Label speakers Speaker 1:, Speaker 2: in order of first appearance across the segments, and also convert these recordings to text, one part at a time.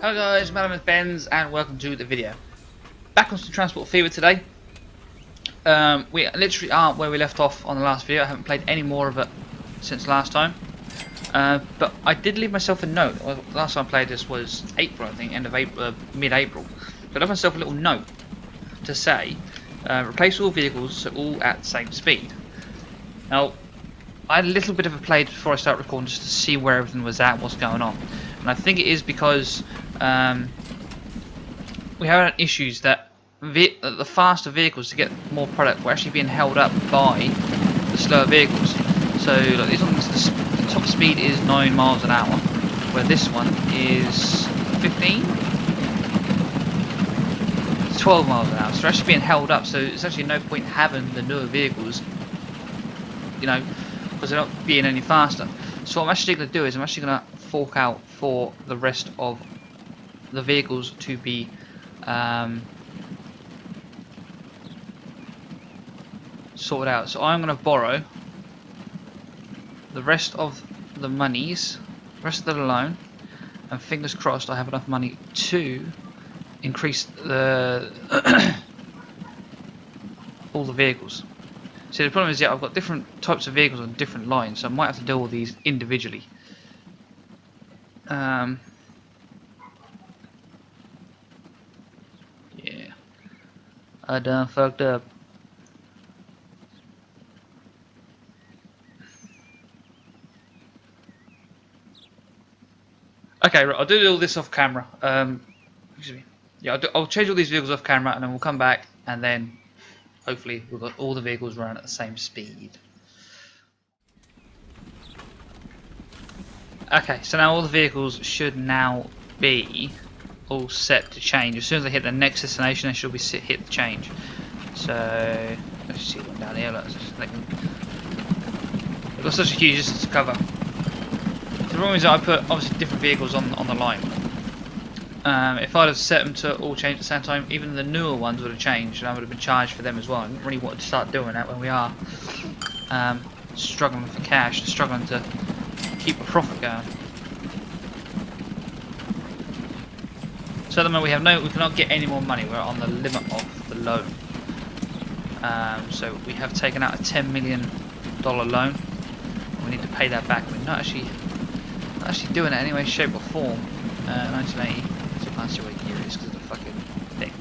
Speaker 1: Hello guys, my name is Benz and welcome to the video. Back on some Transport Fever today. We literally aren't where we left off on the last video. I haven't played any more of it since last time. But I did leave myself a note. Well, the last time I played this was April, I think, end of April, mid-April. So I left myself a little note to say, replace all vehicles so all at the same speed. Now, I had a little bit of a play before I start recording just to see where everything was at, what's going on. And I think it is because we have issues that the faster vehicles to get more product were actually being held up by the slower vehicles. So like these ones, the top speed is 9 miles an hour, where this one is 15? It's 12 miles an hour. So they're actually being held up. So it's actually no point having the newer vehicles, you know, because they're not being any faster. So what I'm actually going to do is I'm actually going to fork out for the rest of the vehicles to be sorted out. So I'm going to borrow the rest of the monies, rest of the loan, and fingers crossed I have enough money to increase the all the vehicles. See, the problem is, yeah, I've got different types of vehicles on different lines, so I might have to do all these individually. Yeah, I done fucked up. Okay, right, I'll do all this off camera. Excuse me. Yeah, I'll change all these vehicles off camera, and then we'll come back, and then hopefully we've got all the vehicles running at the same speed. Okay, so now all the vehicles should now be all set to change. As soon as they hit the next destination, they should be hit the change. So let's see one down here. They've got such a huge distance to cover. So the problem is that I put obviously different vehicles on the line. If I'd have set them to all change at the same time, even the newer ones would have changed, and I would have been charged for them as well. I didn't really want to start doing that when we are struggling for cash, struggling to keep a profit going. So at the moment we cannot get any more money. We're on the limit of the loan. So we have taken out a $10 million loan. We need to pay that back. We're not actually doing it in any way, shape or form. 1980. So I can't see what year it is because of the fucking thing.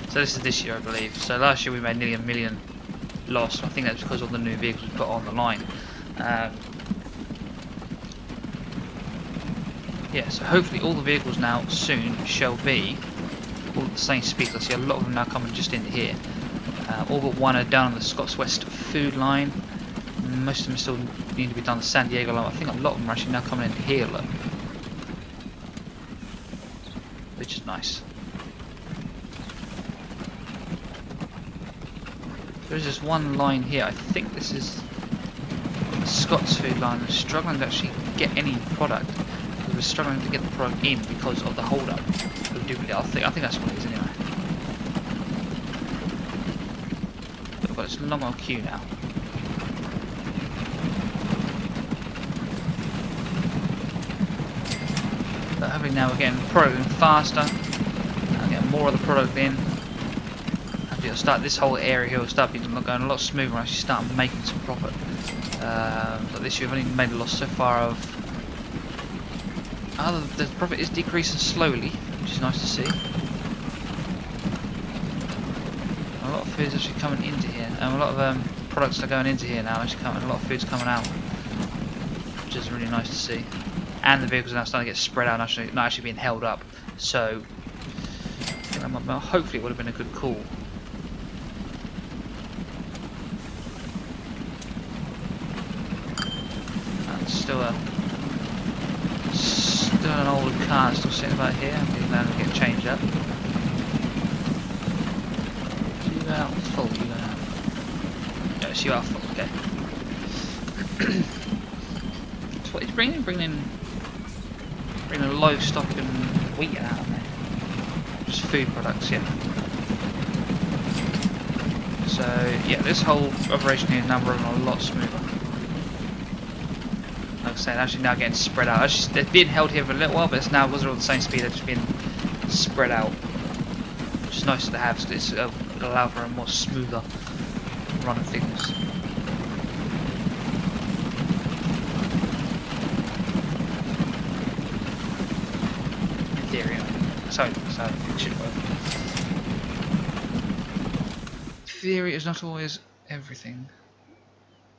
Speaker 1: So this is this year, I believe. So last year we made nearly $1 million loss. I think that's because of the new vehicles we put on the line. Yeah, so hopefully all the vehicles now soon shall be all at the same speed. I see a lot of them now coming just into here. All but one are down on the Scots West food line. Most of them still need to be done the San Diego line. I think a lot of them are actually now coming into here, look. Which is nice. There's just one line here. I think this is the Scots food line. They're struggling to actually get any product. We're struggling to get the product in because of the hold up. I think that's what it is anyway. But we've got this long old queue now. But hopefully now we're getting the product in faster. I'll get more of the product in. Hopefully it'll start, this whole area here will start going a lot smoother and actually start making some profit. But this year we've only made a loss so far of. The profit is decreasing slowly, which is nice to see. A lot of food's actually coming into here, and a lot of products are going into here now. Actually, a lot of food's coming out, which is really nice to see. And the vehicles are now starting to get spread out, and not actually being held up. So, hopefully, it would have been a good call. That's still an old car still sitting about here. I'm getting down and get changed up. So you go out full, you go out. Yes, you are full, okay. So what he's bringing livestock and wheat out of there. Just food products, yeah. So yeah, this whole operation here is now running a lot smoother. Like I said, actually now getting spread out. They've been held here for a little while, but it's now, because they're all the same speed, they've just been spread out, which is nicer to have because it'll allow for a more smoother run of things. In theory, so it should work. Theory is not always everything.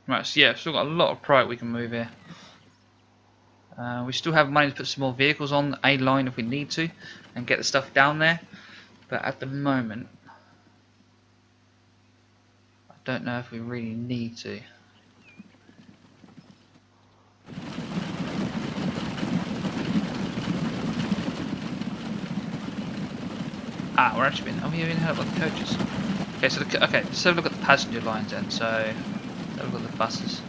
Speaker 1: Right, so yeah, still got a lot of pride we can move here. We still have money to put some more vehicles on a line if we need to and get the stuff down there, but at the moment I don't know if we really need to. We're actually being, we even heard about the coaches. Okay, so let's have a look at the passenger lines then. So let's have a look at the buses.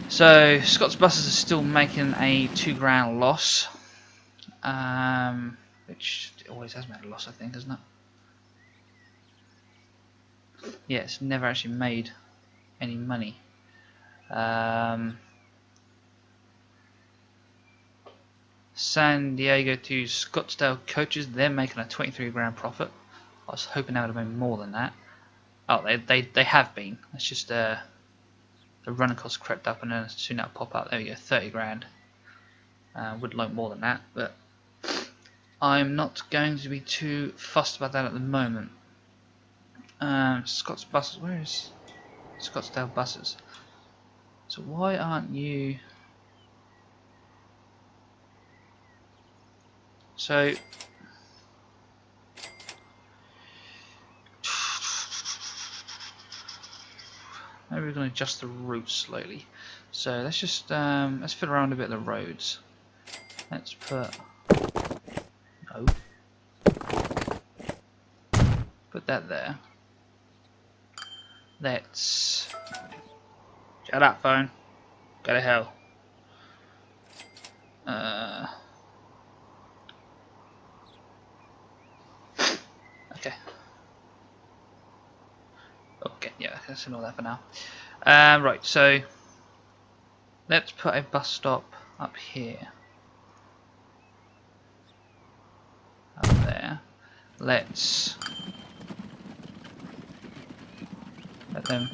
Speaker 1: So Scott's buses are still making a £2 loss, which it always has made a loss, I think, isn't it? Yeah, it's never actually made any money. San Diego to Scottsdale coaches, they're making a £23 profit. I was hoping they would have been more than that. Oh, they have been. It's just the running costs crept up, and then soon that'll pop up. There we go, 30 grand. Would like more than that, but I'm not going to be too fussed about that at the moment. Scott's buses. Where is Scottsdale buses? So why aren't you? So maybe we're going to adjust the route slightly. So let's just let's fiddle around a bit of the roads. Let's put put that there. Let's shut up, phone. Go to hell. Okay. Okay, yeah, let's ignore that for now. Right, so let's put a bus stop up here. Up there. Let's let them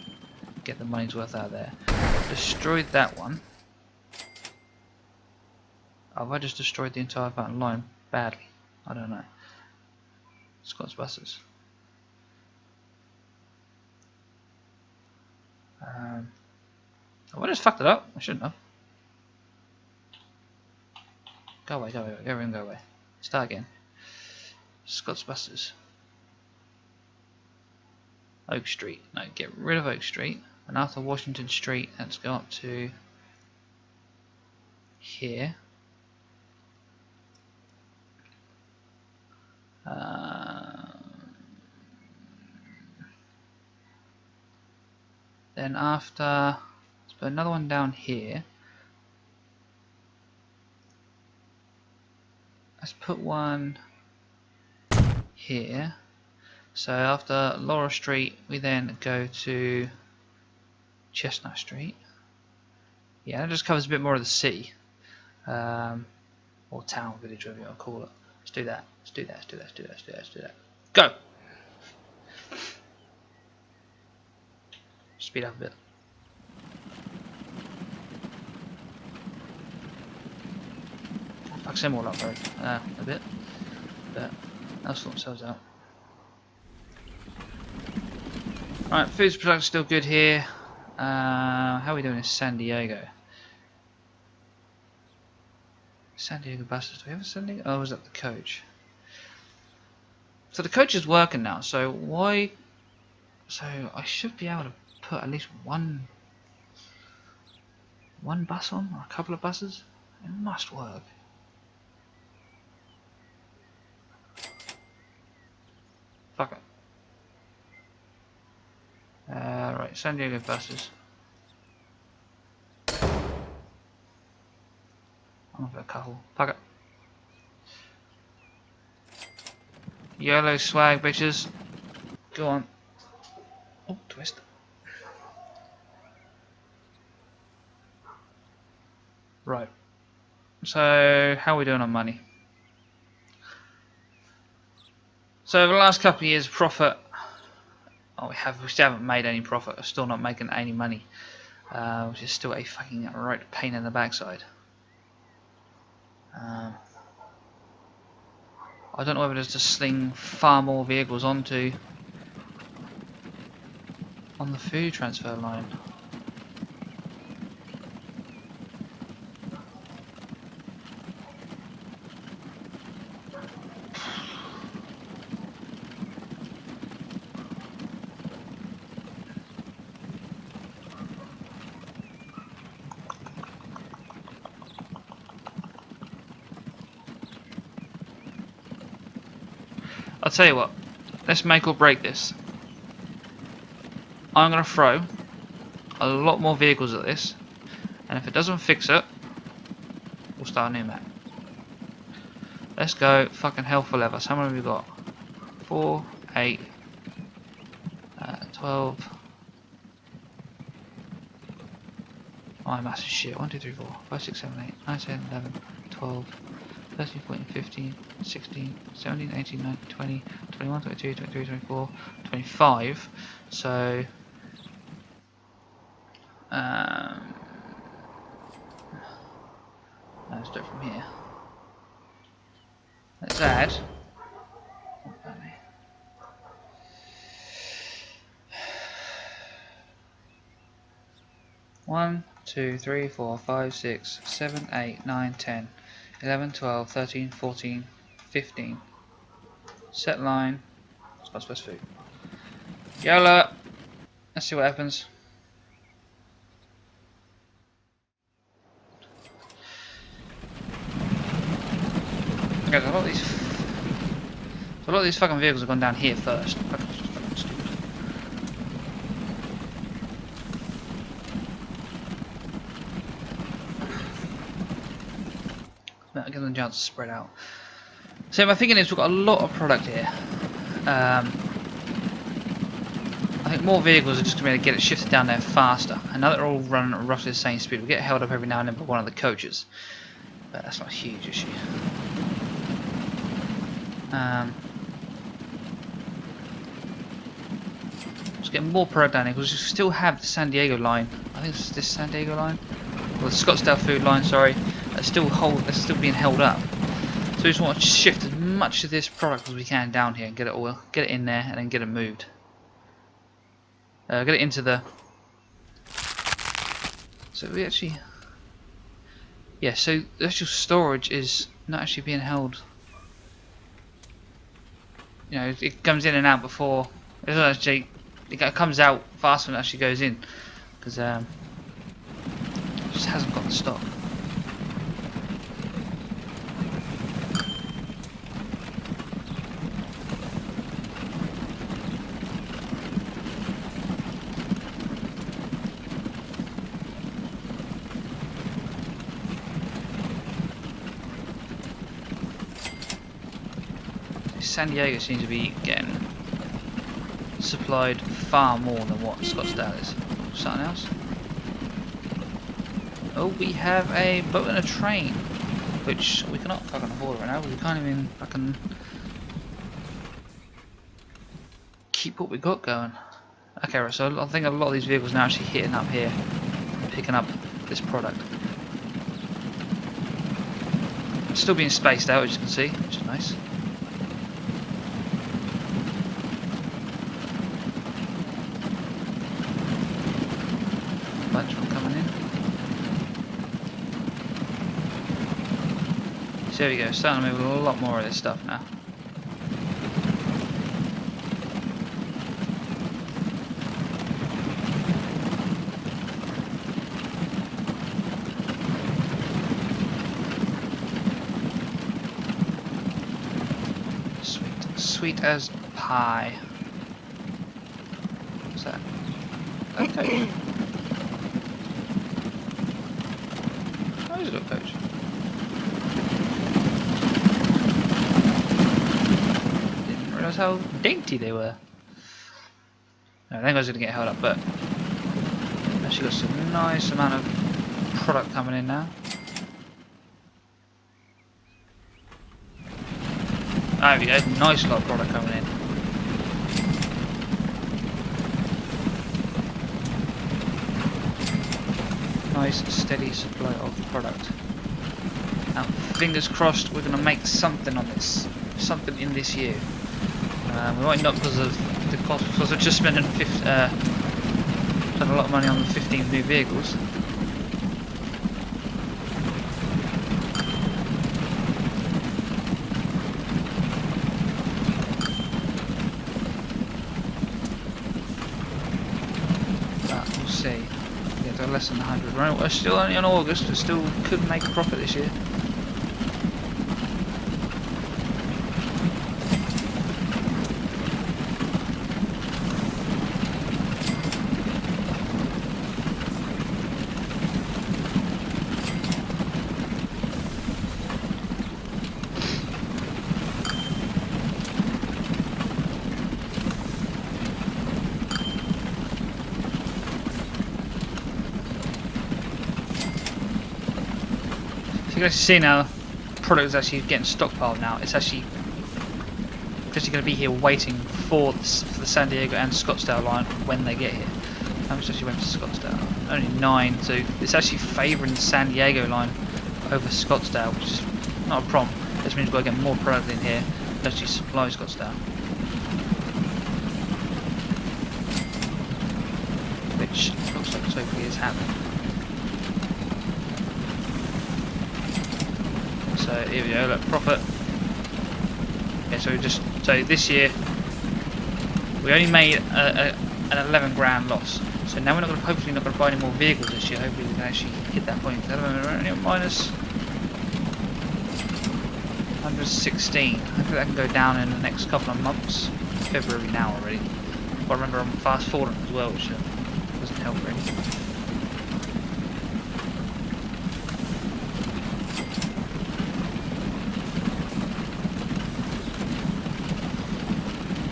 Speaker 1: get the money's worth out of there. Destroyed that one. Have I just destroyed the entire front line badly? I don't know. Scott's buses. I just fucked it up. I shouldn't have. Go away, go away, go away, go away. Start again. Scott's buses. Oak Street. No, get rid of Oak Street. And after Washington Street, let's go up to here. Then after, let's put another one down here. Let's put one here. So after Laura Street, we then go to Chestnut Street. Yeah, that just covers a bit more of the city, or town, village, whatever you want to call it. Let's do that. Let's do that. Let's do that. Let's do that. Let's do that. Let's do that. Go. Speed up a bit. Fuck them all up, bro. A bit, but they'll sort themselves out. Right, food production still good here. How are we doing in San Diego? San Diego buses. Do we have a San Diego? Oh, was that the coach? So the coach is working now. So why? So I should be able to put at least one bus on, or a couple of buses. It must work. Fuck it. Right, San Diego buses. I'm gonna put a couple. Fuck it. YOLO swag, bitches. Go on. Oh, twist. Right. So, how are we doing on money? So over the last couple of years, profit. Oh, we still haven't made any profit. We're still not making any money, which is still a fucking right pain in the backside. I don't know whether there's to sling far more vehicles on the food transfer line. I'll tell you what, let's make or break this. I'm going to throw a lot more vehicles at this, and if it doesn't fix it, we'll start a new map. Let's go fucking hell for leather. So how many have we got? 4, 8, 12. Oh, I'm massive shit. 1, 2, 3, 4, 5, 6, 7, 8, 9, 10, 11, 12. 13, 14, 15, 16, 17, 18, 19, 20, 21, 22, 23, 24, 25. So, let's do it from here. Let's add. 1, 2, 3, 4, 5, 6, 7, 8, 9, 10. 11, 12, 13, 14, 15. Set line. Spot plus food. YOLO! Let's see what happens. Okay, so a lot of these fucking vehicles have gone down here first. Fucking stupid. Give them a chance to spread out. So my thinking is we've got a lot of product here. I think more vehicles are just going to be able to get it shifted down there faster. And now that they're all running at roughly the same speed, we'll get held up every now and then by one of the coaches. But that's not a huge issue. Let's get more product down here because we still have the San Diego line. I think it's this San Diego line. Or the Scottsdale food line, sorry. That's still being held up. So we just want to shift as much of this product as we can down here and get it in there and then get it moved. Get it into the. So we actually. Yeah, so the actual storage is not actually being held. You know, it comes in and out before. It doesn't actually. It comes out faster than it actually goes in because it just hasn't got the stock. San Diego seems to be getting supplied far more than what Scottsdale is. Something else? Oh, we have a boat and a train, which we cannot fucking afford right now. We can't even fucking keep what we got going. Okay, right, so I think a lot of these vehicles are now actually hitting up here, picking up this product. It's still being spaced out, as you can see, which is nice. Bunch of them coming in. So there we go, starting to move a lot more of this stuff now. Sweet as pie. What's that? Okay. How is it a coach? Didn't realise how dainty they were. No, I think I was going to get held up, but actually got some nice amount of product coming in now. There we go, nice lot of product coming in. Nice steady supply of product. Now, fingers crossed we're going to make something on this. Something in this year. We might not because of the cost, because I've just spent spent a lot of money on the 15 new vehicles. But we'll see. Yeah, they're less than 100. Right? We're still only in August. We still could make a profit this year. So you can actually see now, product is actually getting stockpiled now. It's actually going to be here waiting for the San Diego and Scottsdale line when they get here. How much actually went to Scottsdale? Only 9, so it's actually favouring the San Diego line over Scottsdale, which is not a problem. This means we've got to get more product in here to actually supply Scottsdale. Which looks like hopefully is happening. So here we go, look, profit. Okay, so this year we only made an 11 grand loss. So now we're hopefully not going to buy any more vehicles this year. Hopefully we can actually hit that point. At the moment we're only at minus 116. Hopefully that can go down in the next couple of months. February now already. But remember I'm fast forwarding as well, which doesn't help really.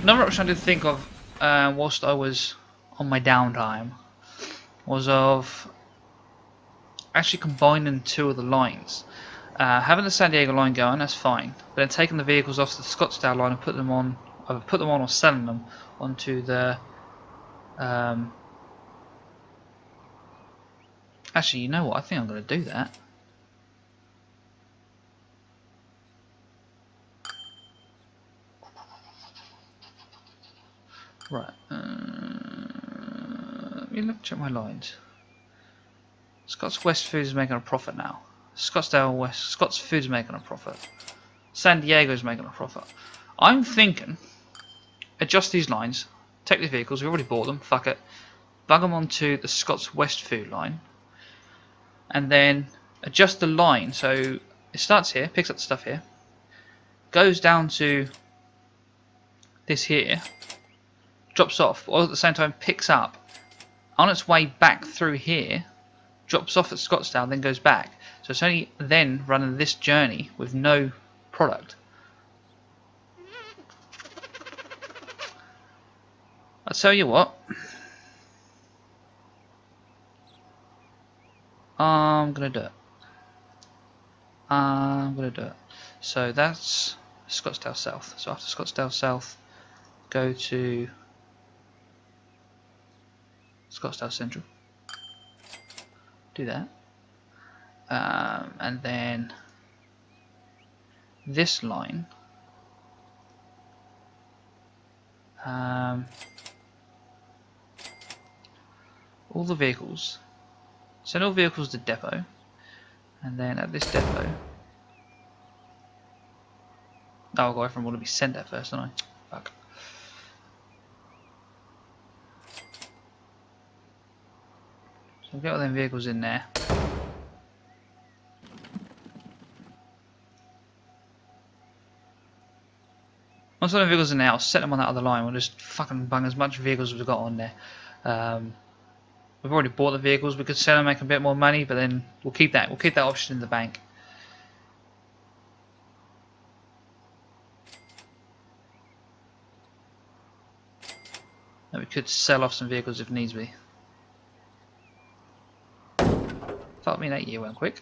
Speaker 1: Another option I did think of whilst I was on my downtime was of actually combining two of the lines. Having the San Diego line going, that's fine, but then taking the vehicles off the Scottsdale line and put them on or selling them onto the actually, you know what, I think I'm going to do that. Right, let me check my lines. Scott's West Foods is making a profit now. Scott's Foods is making a profit. San Diego is making a profit. I'm thinking, adjust these lines, take the vehicles, we've already bought them, fuck it, bug them onto the Scott's West Food line, and then adjust the line so it starts here, picks up the stuff here, goes down to this here, drops off, or at the same time picks up on its way back through here, drops off at Scottsdale, then goes back. So it's only then running this journey with no product. I'll tell you what, I'm gonna do it. So that's Scottsdale South. So after Scottsdale South, go to Scottsdale Central. Do that. And then this line. All the vehicles. Send all vehicles to depot. And then at this depot. Oh, I'll go from want to be sent there first, don't I? Fuck. So we'll get all them vehicles in there. Once all the vehicles in there, I'll set them on that other line. We'll just fucking bung as much vehicles as we've got on there. We've already bought the vehicles. We could sell them, make a bit more money, but then we'll keep that. We'll keep that option in the bank. And we could sell off some vehicles if needs be. Fuck me, that year went quick.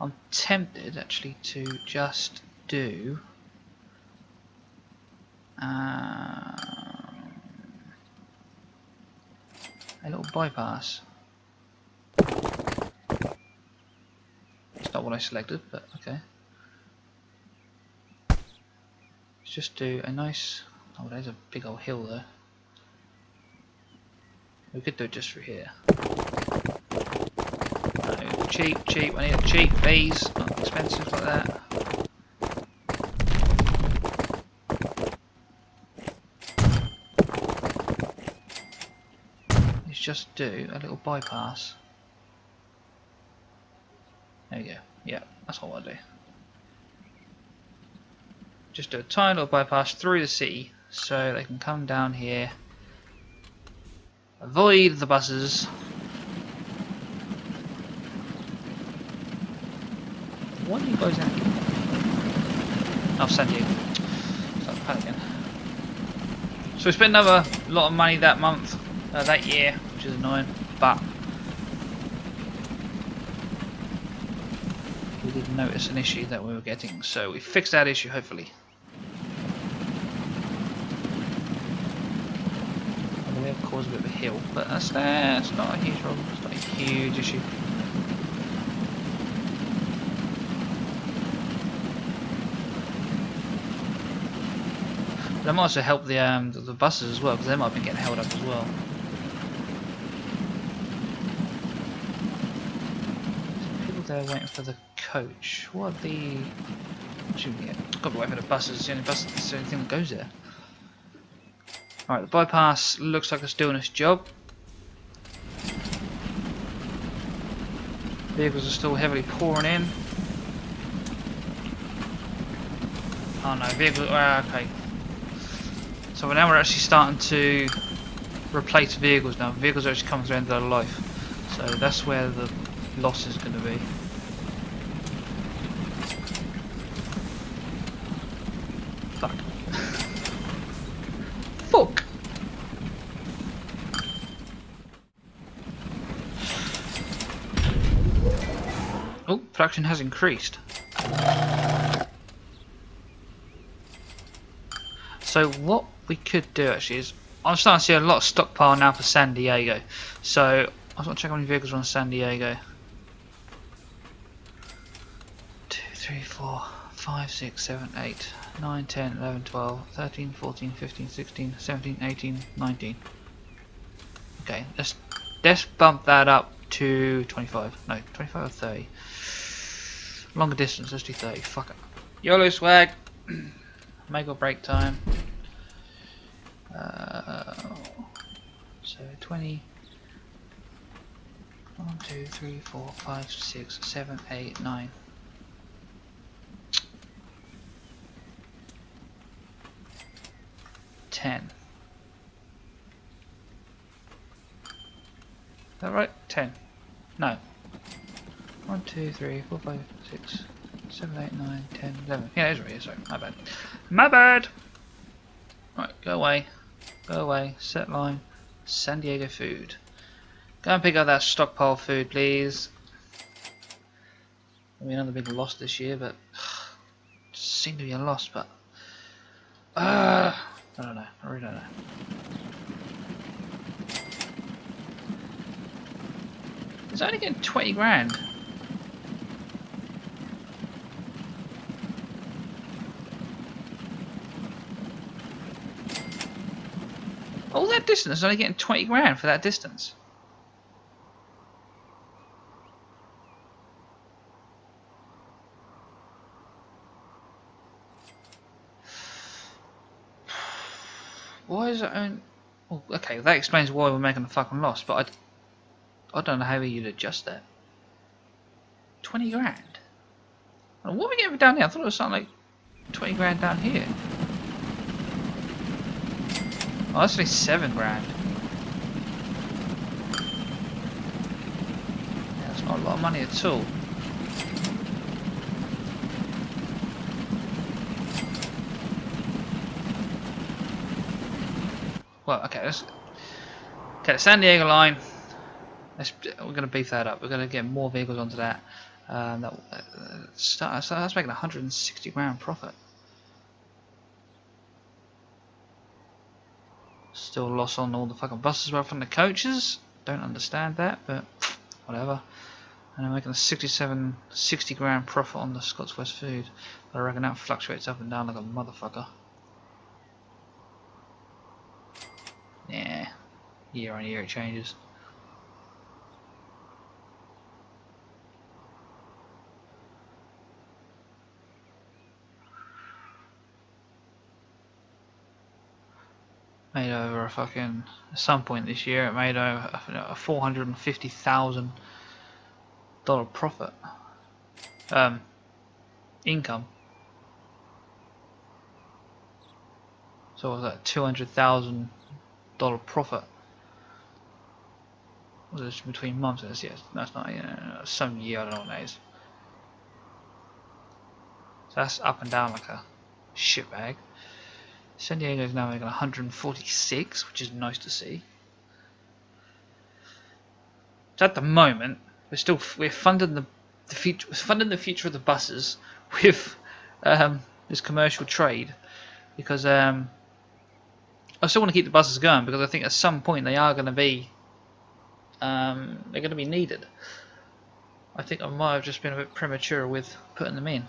Speaker 1: I'm tempted actually to just do a little bypass. It's not what I selected, but okay. Let's just do a nice. Oh, there's a big old hill there. We could do it just through here. No, cheap, cheap. I need a cheap, please. Not expensive like that. Let's just do a little bypass. There we go. Yeah, that's what I want to do. Just do a tiny little bypass through the city so they can come down here. Avoid the buses. What are you guys in? I'll send you. Start panicking. So we spent another lot of money that month, that year, which is annoying, but we did notice an issue that we were getting, so we fixed that issue hopefully. We have caused a bit of a hill, but that's there. It's not a huge problem. It's not a huge issue. That might also help the buses as well, because they might have been getting held up as well. Some people there waiting for the coach. What are the? Shouldn't get. Got to wait for the buses. It's the only bus. It's the only thing that goes there. Alright, the bypass looks like it's doing its job. Vehicles are still heavily pouring in. Oh no, vehicles. Okay. So now we're actually starting to replace vehicles now. Vehicles are actually coming to the end of their life. So that's where the loss is going to be. Fuck. Fuck! Oh, production has increased. So what we could do actually is, I'm starting to see a lot of stockpile now for San Diego. So I just want to check how many vehicles are on San Diego. 2, 3, 4, 5, 6, 7, 8, 9, 10, 11, 12, 13, 14, 15, 16, 17, 18, 19. Okay, let's bump that up to 25. No, 25 or 30. Longer distance, let's do 30. Fuck it. YOLO swag. Make or break time. So 20. 1, 2, 3, 4, 5, 6, 7, 8, 9. Is that right? 10. No. 1, 2, 3, 4, 5, 6, 7, 8, 9, 10, 11. Yeah, it's right. Sorry, my bad. My bad! Right, go away. Go away. Set line. San Diego food. Go and pick up that stockpile food, please. I mean, another big loss this year, but seemed to be a loss, but I don't know. I really don't know. It's only getting 20 grand. All that distance, only getting 20 grand for that distance. Why is it only... Well, okay, that explains why we're making a fucking loss, but I don't know how you'd adjust that. 20 grand? What are we getting down here? I thought it was something like 20 grand down here. Oh, that's only 7 grand. Yeah, that's not a lot of money at all. Well, okay, let's the San Diego line. We're going to beef that up. We're going to get more vehicles onto that. That's making 160 grand profit. Still loss on all the fucking buses well from the coaches. Don't understand that, but whatever. And I'm making a 60 grand profit on the Scots West food. But I reckon that fluctuates up and down like a motherfucker. Yeah, year on year it changes. Made over a fucking, at some point this year it made over a $450,000 profit. Income. So what was that, $200,000 profit? Was this between months? Yes, that's not, some year, I don't know what that is. So that's up and down like a shitbag. San Diego is now making 146, which is nice to see. So at the moment, we're funding the future of the buses with this commercial trade, because I still want to keep the buses going, because I think at some point they are going to be needed. I think I might have just been a bit premature with putting them in.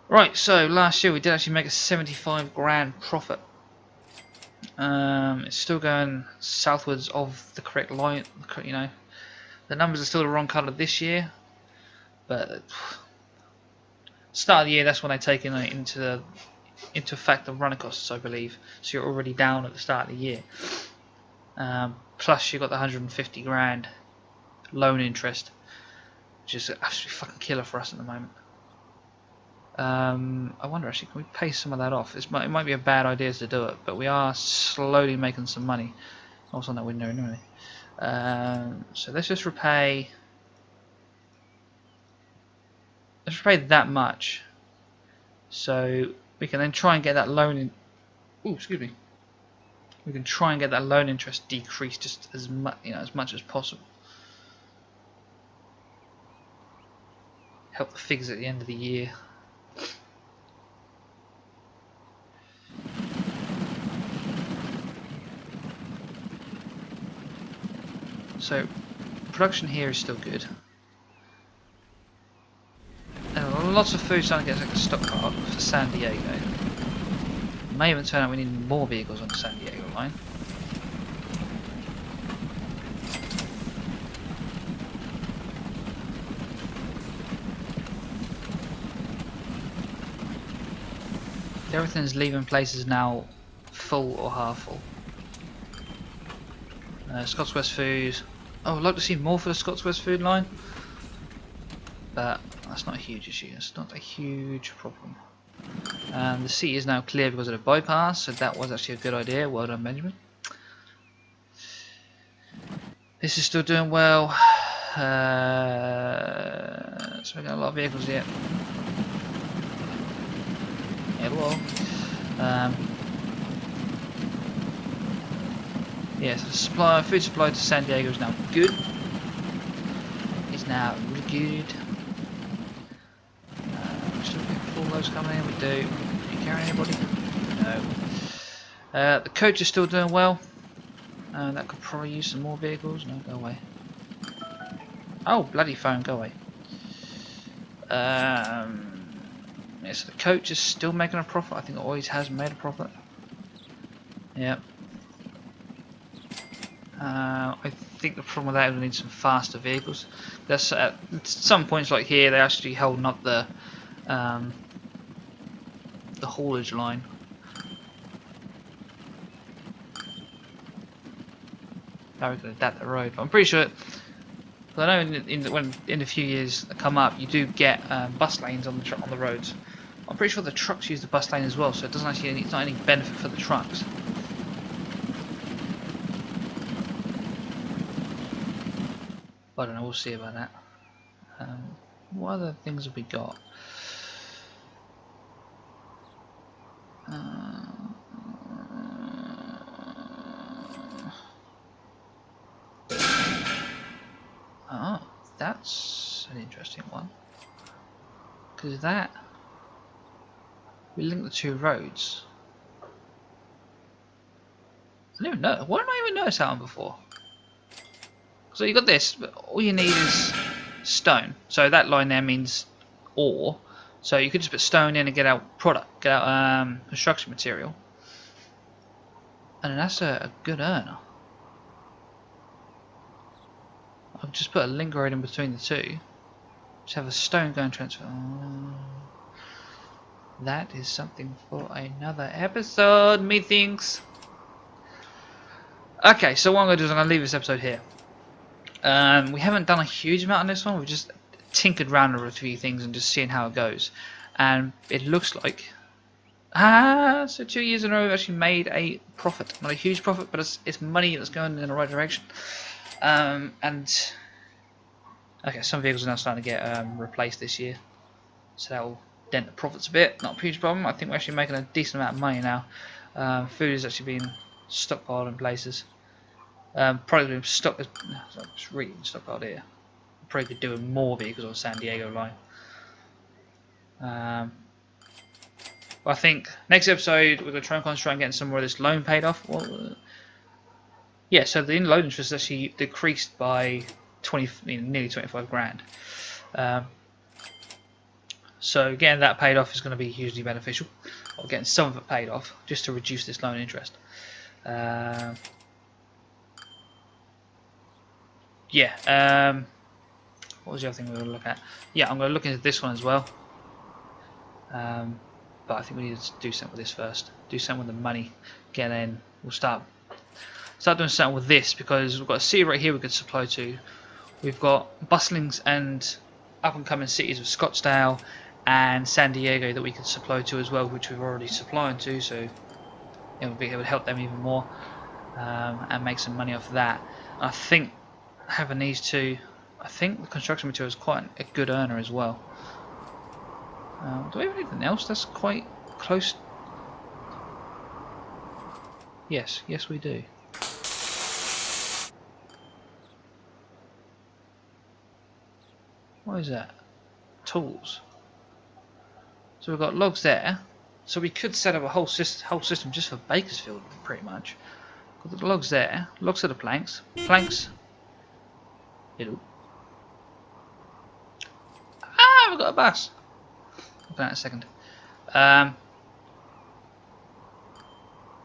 Speaker 1: Right, so last year we did actually make a 75 grand profit. It's still going southwards of the correct line, the numbers are still the wrong colour this year, but start of the year, that's when they take into effect the running costs, I believe. So you're already down at the start of the year. Plus you've got the 150 grand loan interest, which is absolutely fucking killer for us at the moment. I wonder actually, can we pay some of that off? It might be a bad idea to do it, but we are slowly making some money. Also on that window anyway. So let's just repay. Let's repay that much, so we can then try and get that loan in. Ooh, excuse me. We can try and get that loan interest decreased just as much as possible. Help the figures at the end of the year. So production here is still good. And lots of food starting to get like a stockpile for San Diego. It may even turn out we need more vehicles on the San Diego line. Everything's leaving places now full or half full. Scots West Food. Oh, I'd like to see more for the Scots West Food line, but that's not a huge issue. It's not a huge problem. The sea is now clear because of the bypass, so that was actually a good idea. Well done, Benjamin. This is still doing well. So we got a lot of vehicles yet. Hello. Yeah, so the food supply to San Diego is now good. It's now really good. Still getting full loads coming in. We do. Do you carry anybody? No. The coach is still doing well. That could probably use some more vehicles. No, go away. Oh, bloody phone, go away. Yeah, so the coach is still making a profit. I think it always has made a profit. Yep. I think the problem with that is we need some faster vehicles. There's at some points like here they're actually holding up the haulage line. Now we can adapt the road. But I'm pretty sure. I know in a few years come up, you do get bus lanes on the roads. I'm pretty sure the trucks use the bus lane as well, so it's not any benefit for the trucks. I don't know, we'll see about that. What other things have we got? That's an interesting one. Because that... we link the two roads. I didn't even know. Why didn't I even notice that one before? So you got this, but all you need is stone. So that line there means ore. So you could just put stone in and get out product, get out construction material. And then that's a good earner. I'll just put a link road in between the two. Just have a stone going transfer. That is something for another episode, methinks. Okay, so what I'm going to do is I'm going to leave this episode here. We haven't done a huge amount on this one. We've just tinkered around with a few things and just seeing how it goes. And it looks like... so 2 years in a row we've actually made a profit. Not a huge profit, but it's money that's going in the right direction. And... okay, some vehicles are now starting to get replaced this year. So that will dent the profits a bit. Not a huge problem. I think we're actually making a decent amount of money now. Food is actually being stockpiled in places. Probably been stock. It's really stockpiled here. Probably could do with more vehicles on San Diego line. But I think next episode we're going to try and concentrate on getting some more of this loan paid off. Well, yeah, so the loan interest is actually decreased by nearly 25 grand. So getting that paid off is going to be hugely beneficial. Or getting some of it paid off just to reduce this loan interest. Yeah. What was the other thing we were going to look at? Yeah, I'm going to look into this one as well. But I think we need to do something with this first. Do something with the money. Get in. We'll start doing something with this because we've got a city right here we could supply to. We've got bustling and up and coming cities of Scottsdale and San Diego that we could supply to as well, which we've already supplied to. So it would help them even more and make some money off of that. I think having these two, I think the construction material is quite a good earner as well. Do we have anything else that's quite close? Yes we do. What is that? Tools. So we've got logs there. So we could set up a whole system just for Bakersfield, pretty much. Got the logs there. Logs are the planks. Planks. Hello. Ah, we've got a bus. Look at that in a second.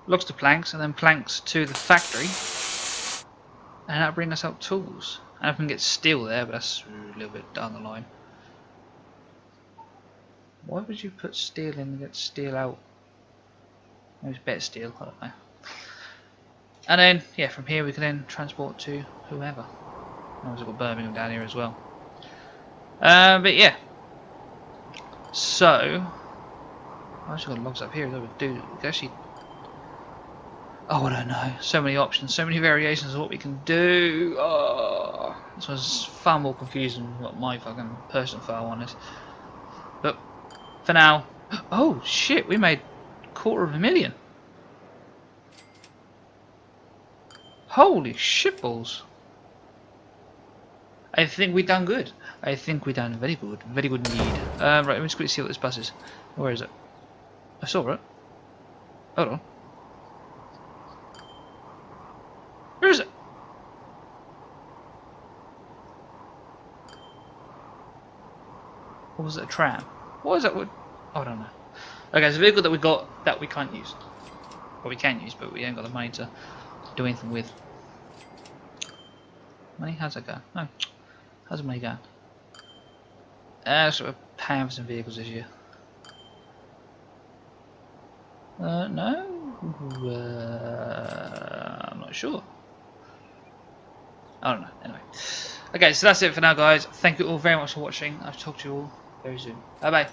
Speaker 1: Logs to planks, and then planks to the factory. And that'll bring us out tools. And I can get steel there, but that's a little bit down the line. Why would you put steel in and get steel out? Maybe it's better steel, I don't know. And then, yeah, from here we can then transport to whoever. I've also got Birmingham down here as well. But yeah. So, I've actually got logs up here that would do. We could actually. Oh, I don't know. So many options, so many variations of what we can do. Oh, this was far more confusing than what my fucking personal file one is. But for now, oh shit, we made $250,000. Holy shitballs! I think we done good. I think we done very good indeed. Right, let me just quickly see what this bus is. Where is it? I saw it. Hold on. Where is it? Or was it a tram? What is that? Oh, I don't know. Okay, it's a vehicle that we got that we can't use. Well, we can use, but we ain't got the money to do anything with. Money? How's that go? No. How's the money going? So we're paying for some vehicles this year. No? I'm not sure. I don't know. Anyway. Okay, so that's it for now, guys. Thank you all very much for watching. I'll talk to you all very soon. Bye bye.